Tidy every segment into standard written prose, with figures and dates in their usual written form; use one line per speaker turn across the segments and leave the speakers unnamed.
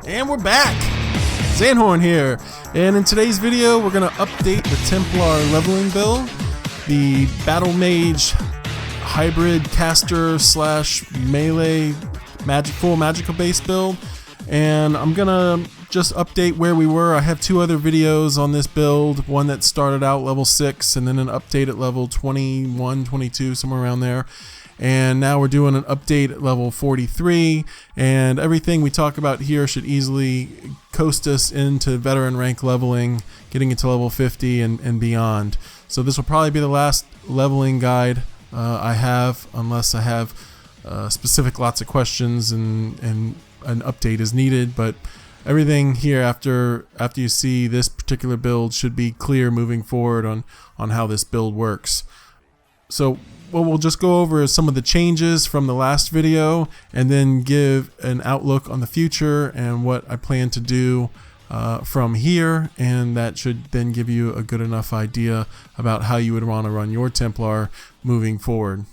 And we're back! Xanhorn here, and in today's video we're going to update the Templar leveling build, the Battlemage hybrid caster slash melee full magicka base build, and I'm going to just update where we were. I have two other videos on this build, one that started out level 6 and then an update at level 21, 22, somewhere around there. And now we're doing an update at level 43, and everything we talk about here should easily coast us into veteran rank leveling, getting into level 50 and beyond. So this will probably be the last leveling guide I have, unless I have specific lots of questions and an update is needed. But everything here after you see this particular build should be clear moving forward on how this build works. So what we'll just go over is some of the changes from the last video, and then give an outlook on the future and what I plan to do from here, and that should then give you a good enough idea about how you would want to run your Templar moving forward.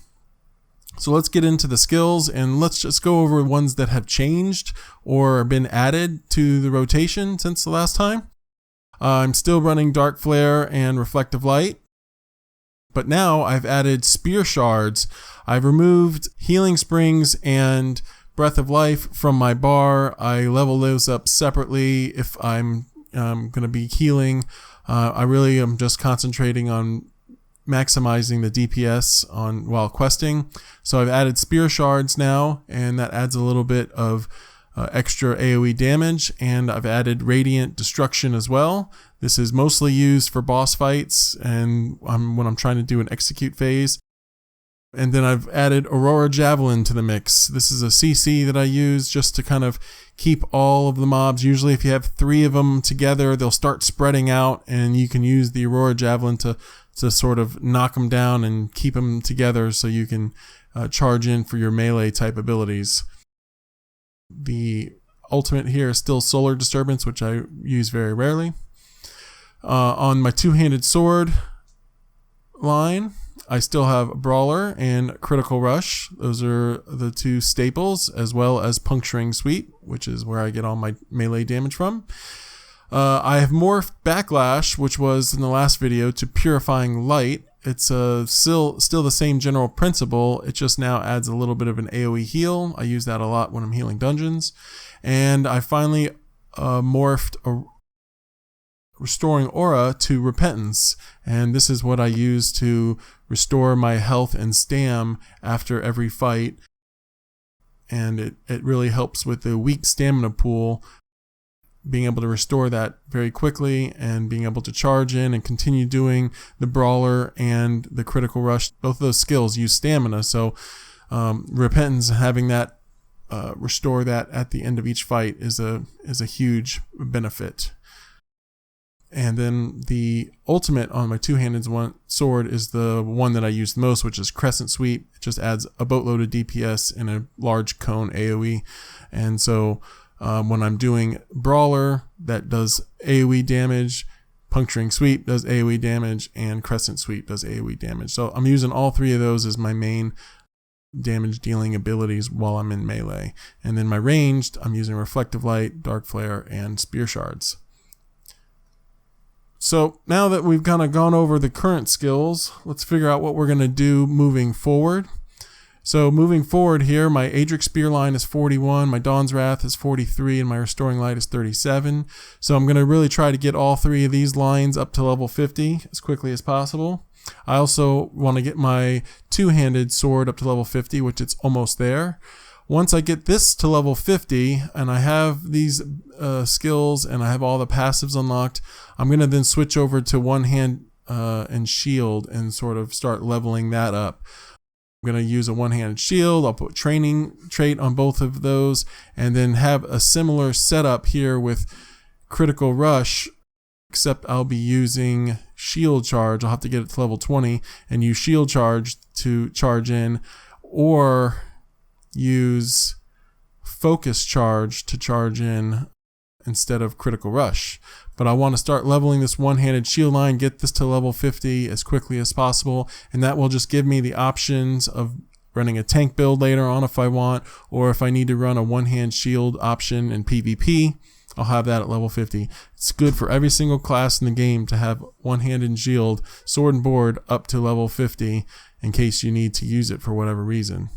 So let's get into the skills, and let's just go over ones that have changed or been added to the rotation since the last time. I'm still running Dark Flare and Reflective Light, but now I've added Spear Shards. I've removed Healing Springs and Breath of Life from my bar. I level those up separately if I'm going to be healing. I really am just concentrating on maximizing the DPS while questing. So I've added Spear Shards now, and that adds a little bit of extra AoE damage, and I've added Radiant Destruction as well. This is mostly used for boss fights and when I'm trying to do an execute phase. And then I've added Aurora Javalin to the mix. This is a CC that I use just to kind of keep all of the mobs. Usually if you have 3 of them together, they'll start spreading out, and you can use the Aurora Javalin to sort of knock them down and keep them together so you can charge in for your melee type abilities. The ultimate here is still Solar Disturbance, which I use very rarely. On my two-handed sword line, I still have Brawler and Critical Rush. Those are the two staples, as well as Puncturing Sweep, which is where I get all my melee damage from. I have morphed Backlash, which was in the last video, to Purifying Light. It's still the same general principle. It just now adds a little bit of an AoE heal. I use that a lot when I'm healing dungeons. And I finally morphed Restoring Aura to Repentance, and this is what I use to restore my health and stam after every fight, and it really helps with the weak stamina pool, being able to restore that very quickly and being able to charge in and continue doing the Brawler and the Critical Rush. Both of those skills use stamina, so Repentance, having that restore that at the end of each fight is a huge benefit. And then the ultimate on my two-handed sword is the one that I use the most, which is Crescent Sweep. It just adds a boatload of DPS and a large cone AoE. And so when I'm doing Brawler, that does AoE damage, Puncturing Sweep does AoE damage, and Crescent Sweep does AoE damage. So I'm using all 3 of those as my main damage dealing abilities while I'm in melee. And then my ranged, I'm using Reflective Light, Dark Flare, and Spear Shards. So now that we've kind of gone over the current skills, let's figure out what we're going to do moving forward. So moving forward here, my Adric Spear line is 41, my Dawn's Wrath is 43, and my Restoring Light is 37. So I'm going to really try to get all 3 of these lines up to level 50 as quickly as possible. I also want to get my two-handed sword up to level 50, which it's almost there. Once I get this to level 50 and I have these skills and I have all the passives unlocked, I'm going to then switch over to one hand and shield and sort of start leveling that up. I'm going to use a one-handed shield. I'll put training trait on both of those, and then have a similar setup here with Critical Rush, except I'll be using Shield Charge. I'll have to get it to level 20 and use Shield Charge to charge in, or use Focus Charge to charge in instead of Critical Rush. But I want to start leveling this one-handed shield line, get this to level 50 as quickly as possible, and that will just give me the options of running a tank build later on if I want, or if I need to run a one-hand shield option in PvP, I'll have that at level 50. It's good for every single class in the game to have one-handed shield, sword and board up to level 50 in case you need to use it for whatever reason.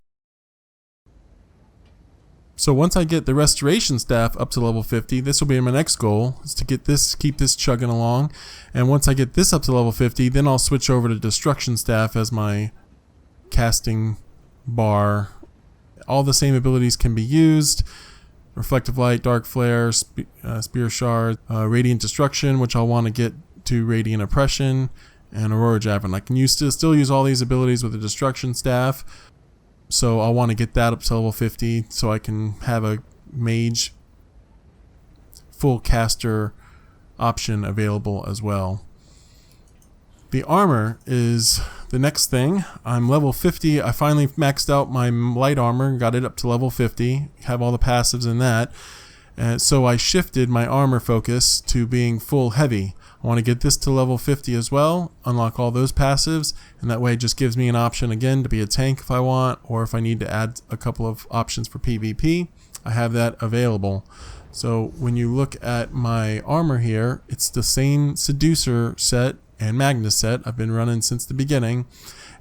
So once I get the Restoration Staff up to level 50, this will be my next goal, is to get this, keep this chugging along. And once I get this up to level 50, then I'll switch over to Destruction Staff as my casting bar. All the same abilities can be used. Reflective Light, Dark Flare, Spear Shard, Radiant Destruction, which I'll want to get to Radiant Oppression, and Aurora Javalin. I can still use all these abilities with the Destruction Staff, so I'll want to get that up to level 50 so I can have a mage full caster option available as well. The armor is the next thing. I'm level 50. I finally maxed out my light armor, got it up to level 50, have all the passives in that. So I shifted my armor focus to being full heavy. I want to get this to level 50 as well, unlock all those passives, and that way it just gives me an option again to be a tank if I want, or if I need to add a couple of options for PvP, I have that available. So when you look at my armor here, it's the same Seducer set and Magnus set I've been running since the beginning,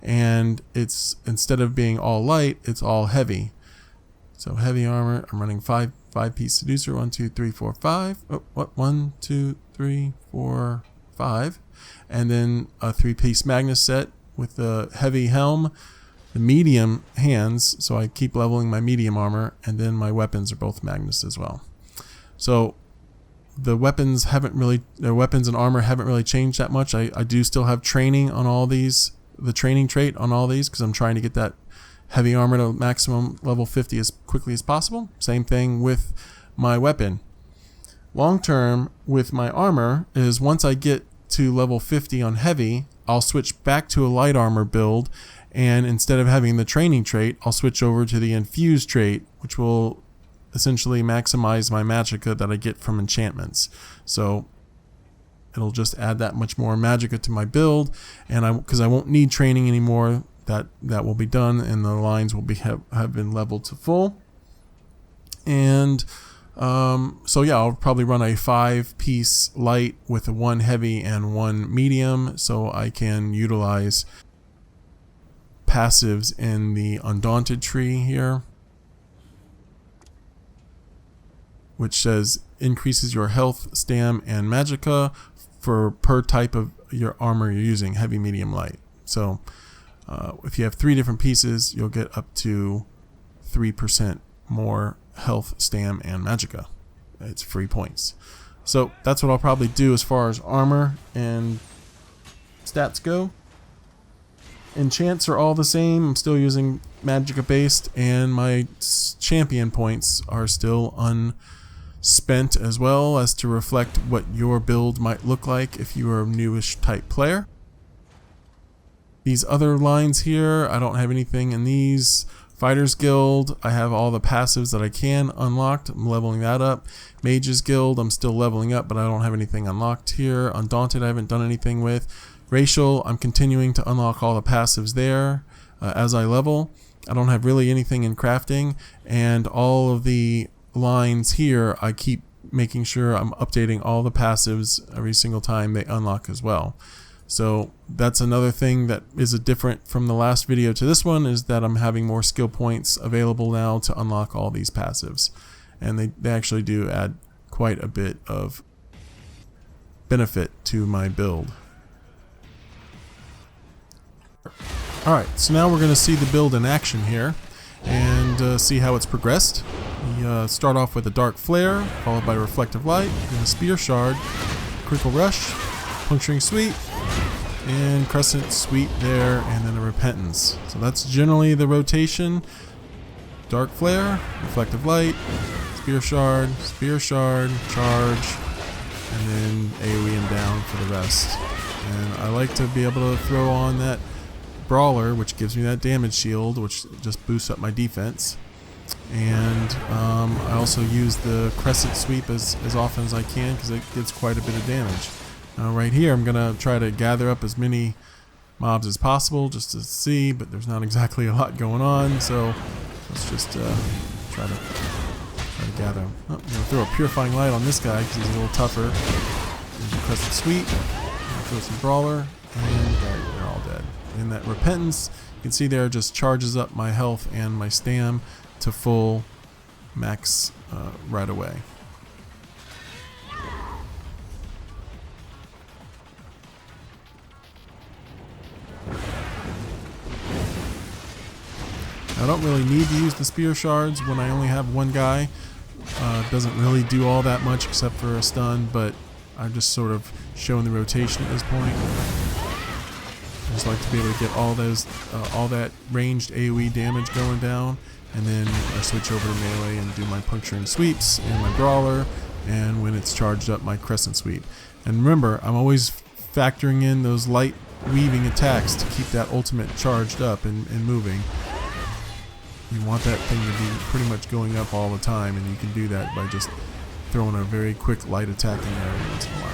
and it's, instead of being all light, it's all heavy. So heavy armor, I'm running 5-piece Seducer, 1, 2, 3, 4, 5. Oh, what? 1, 2, 3, 4, 5, and then a 3-piece Magnus set with the heavy helm, the medium hands, so I keep leveling my medium armor, and then my weapons are both Magnus as well. So the weapons haven't really, their weapons and armor haven't really changed that much. I do still have training on all these, the training trait on all these, because I'm trying to get that heavy armor to maximum level 50 as quickly as possible. Same thing with my weapon. Long term with my armor is once I get to level 50 on heavy, I'll switch back to a light armor build, and instead of having the training trait, I'll switch over to the infused trait, which will essentially maximize my magicka that I get from enchantments. So it'll just add that much more magicka to my build, and because I won't need training anymore, that will be done, and the lines will be have been leveled to full. And so yeah, I'll probably run a 5-piece light with a 1 heavy and 1 medium, so I can utilize passives in the Undaunted tree here, which says increases your health, stam, and magicka per type of your armor you're using, heavy, medium, light. So if you have 3 different pieces, you'll get up to 3% more health, stam, and magicka. It's free points. So that's what I'll probably do as far as armor and stats go. Enchants are all the same. I'm still using magicka based, and my champion points are still unspent as well, as to reflect what your build might look like if you are a newish type player. These other lines here, I don't have anything in these. Fighters Guild, I have all the passives that I can unlocked. I'm leveling that up. Mages Guild, I'm still leveling up, but I don't have anything unlocked here. Undaunted, I haven't done anything with. Racial, I'm continuing to unlock all the passives there as I level. I don't have really anything in crafting, and all of the lines here, I keep making sure I'm updating all the passives every single time they unlock as well. So that's another thing that is different from the last video to this one, is that I'm having more skill points available now to unlock all these passives. And they actually do add quite a bit of benefit to my build. Alright, so now we're going to see the build in action here and see how it's progressed. We start off with a Dark Flare, followed by Reflective Light, then a Spear Shard, Critical Rush, Puncturing Sweep, and Crescent Sweep there, and then a Repentance. So that's generally the rotation. Dark Flare, Reflective Light, Spear Shard, Charge, and then AoE him down for the rest. And I like to be able to throw on that Brawler, which gives me that damage shield, which just boosts up my defense. And I also use the Crescent Sweep as often as I can, because it gives quite a bit of damage. Right here, I'm going to try to gather up as many mobs as possible just to see, but there's not exactly a lot going on, so let's just try to gather them. Oh, I'm going to throw a Purifying Light on this guy because he's a little tougher. There's a Resto Sweep. Throw some Brawler, and they're all dead. And that Repentance, you can see there, just charges up my health and my stam to full max right away. I don't really need to use the Spear Shards when I only have one guy. Doesn't really do all that much except for a stun, but I'm just sort of showing the rotation at this point. I just like to be able to get all that ranged AoE damage going down, and then I switch over to melee and do my Puncturing Sweeps and my Brawler, and when it's charged up, my Crescent Sweep. And remember, I'm always factoring in those light weaving attacks to keep that ultimate charged up and moving. You want that thing to be pretty much going up all the time, and you can do that by just throwing a very quick light attack in there every once in a while.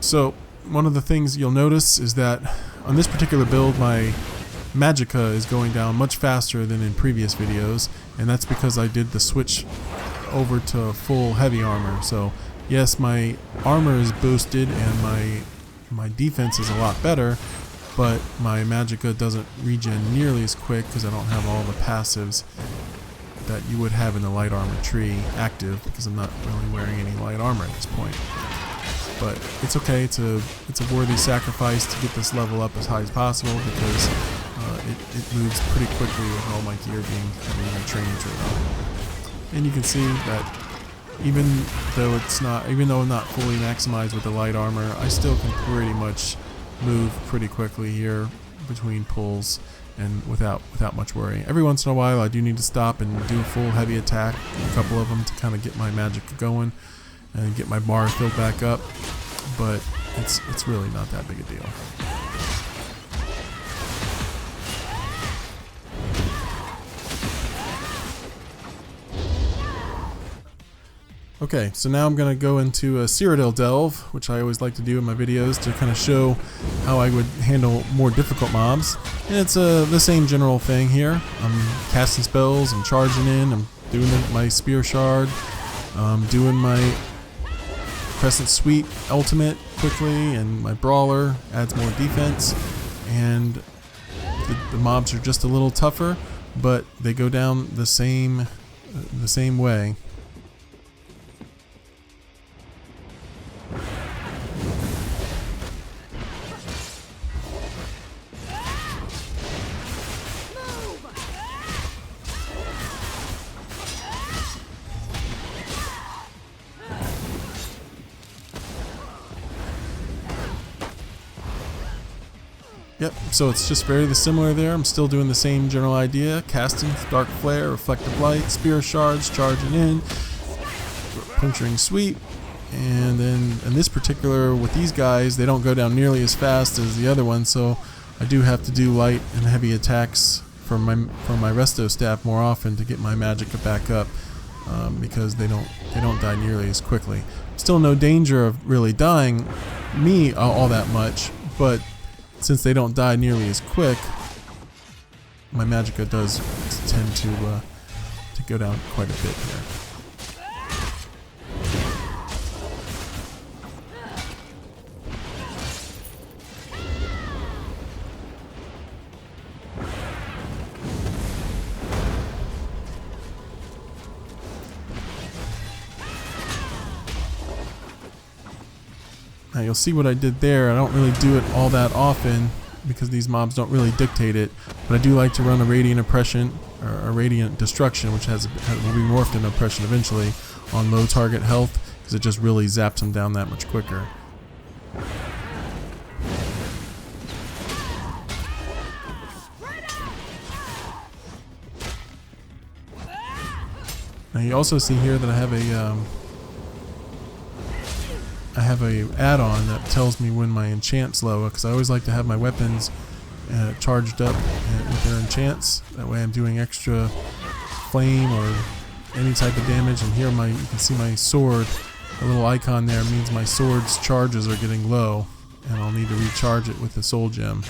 So one of the things you'll notice is that on this particular build, my magicka is going down much faster than in previous videos, and that's because I did the switch over to full heavy armor. So yes, my armor is boosted and my defense is a lot better, but my magicka doesn't regen nearly as quick because I don't have all the passives that you would have in the light armor tree active, because I'm not really wearing any light armor at this point. But it's okay, it's a worthy sacrifice to get this level up as high as possible, because it moves pretty quickly with all my gear being having a training trade on. And you can see that even though I'm not fully maximized with the light armor, I still can pretty much move pretty quickly here between pulls and without much worry. Every once in a while I do need to stop and do a full heavy attack, a couple of them, to kind of get my magic going and get my bar filled back up, but it's really not that big a deal. Okay, so now I'm going to go into a Cyrodiil Delve, which I always like to do in my videos to kind of show how I would handle more difficult mobs. And it's the same general thing here. I'm casting spells, I'm charging in, I'm doing my Spear Shard, doing my Crescent Sweep ultimate quickly, and my Brawler adds more defense, and the mobs are just a little tougher, but they go down the same way. Yep, so it's just very similar there. I'm still doing the same general idea. Casting, Dark Flare, Reflective Light, Spear Shards, charging in, Puncturing Sweep, and then in this particular, with these guys, they don't go down nearly as fast as the other ones, so I do have to do light and heavy attacks from my Resto Staff more often to get my magicka back up, because they don't die nearly as quickly. Still no danger of really dying me all that much, but since they don't die nearly as quick, my magicka does tend to go down quite a bit here. Now you'll see what I did there. I don't really do it all that often because these mobs don't really dictate it, but I do like to run a Radiant Oppression, or a Radiant Destruction, which will be morphed into Oppression eventually, on low target health, because it just really zaps them down that much quicker. Now you also see here that I have I have a add-on that tells me when my enchant's low, because I always like to have my weapons charged up with their enchants. That way I'm doing extra flame or any type of damage. And here you can see my sword, a little icon there means my sword's charges are getting low, and I'll need to recharge it with the soul gem.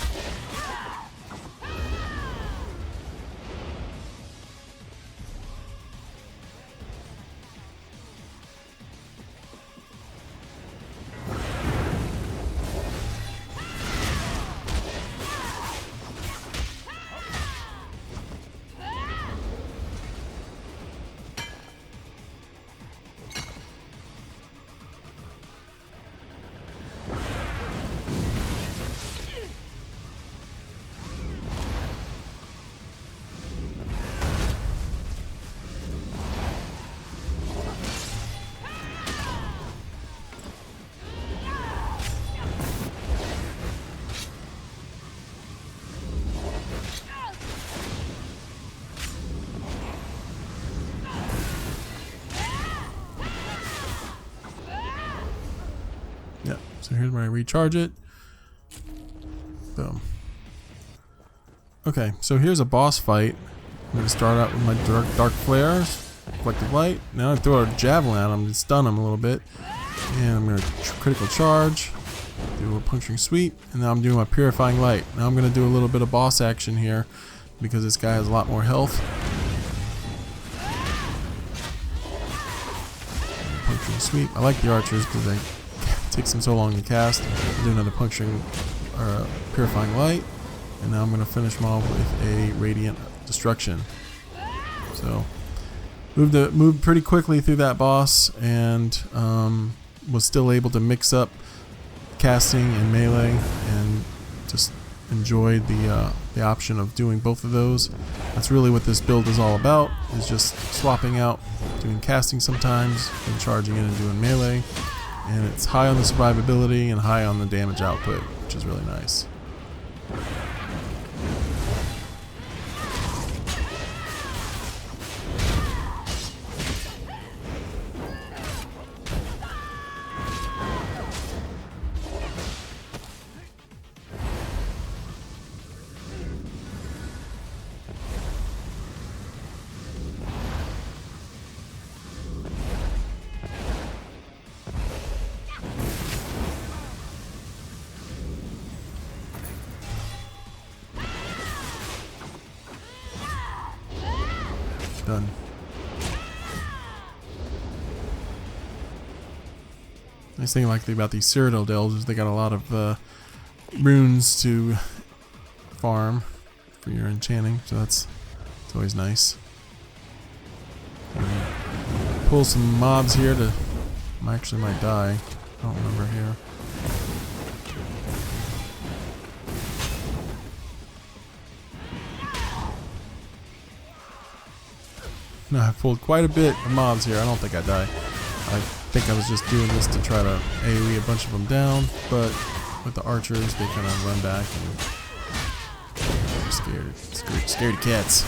Yep, so here's where I recharge it. Boom. Okay, so here's a boss fight. I'm going to start out with my dark flares, reflective light. Now I throw a javelin at him to stun him a little bit. And I'm going to critical charge, do a puncturing sweep, and now I'm doing my purifying light. Now I'm going to do a little bit of boss action here because this guy has a lot more health. Puncturing sweep. I like the archers because it takes them so long to cast. I'll do another puncturing or purifying light, and now I'm going to finish them off with a radiant destruction. So moved pretty quickly through that boss, and was still able to mix up casting and melee, and just enjoyed the option of doing both of those. That's really what this build is all about, is just swapping out, doing casting sometimes, and charging in and doing melee. And it's high on the survivability and high on the damage output, which is really nice. Done. Nice thing about these Cyrodiil delves is they got a lot of runes to farm for your enchanting, so it's always nice. Pull some mobs here to. I actually might die. I don't remember here. No, I've pulled quite a bit of mobs here. I don't think I die. I think I was just doing this to try to AoE a bunch of them down, but with the archers, they kind of run back and I'm scared cats.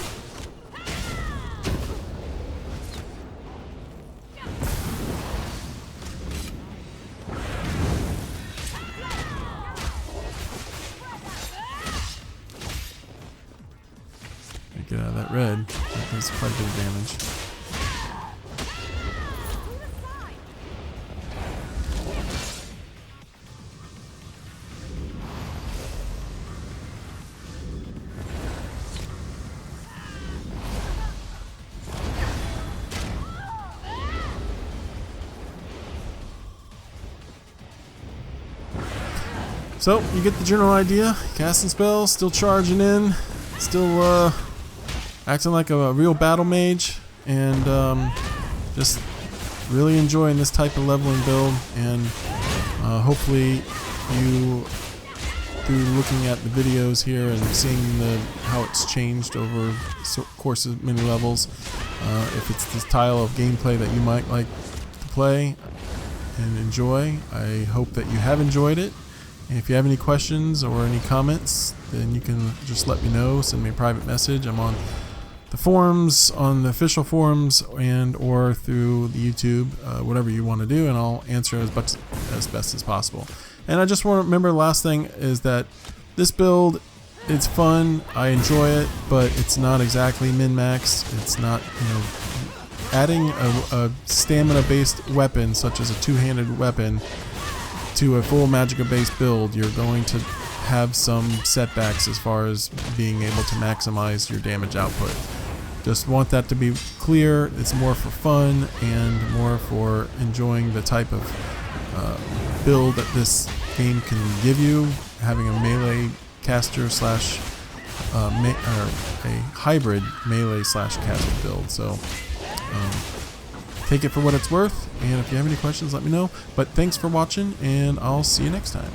Get out of that red. That does quite a bit of damage. So, you get the general idea. Casting spells, still charging in, still acting like a real battle mage, and just really enjoying this type of leveling build. And hopefully you, through looking at the videos here and seeing how it's changed over the course of many levels, if it's the style of gameplay that you might like to play and enjoy, I hope that you have enjoyed it. And if you have any questions or any comments, then you can just let me know, send me a private message. I'm on the forums, on the official forums, and or through the YouTube, whatever you want to do, and I'll answer as as best as possible. And I just want to remember, the last thing is that this build, it's fun, I enjoy it, but it's not exactly min-maxed. It's not, you know, adding a stamina-based weapon, such as a two-handed weapon, to a full magicka-based build, you're going to have some setbacks as far as being able to maximize your damage output. Just want that to be clear. It's more for fun and more for enjoying the type of build that this game can give you, having a melee caster slash or a hybrid melee slash caster build. So take it for what it's worth, and if you have any questions, let me know. But thanks for watching, and I'll see you next time.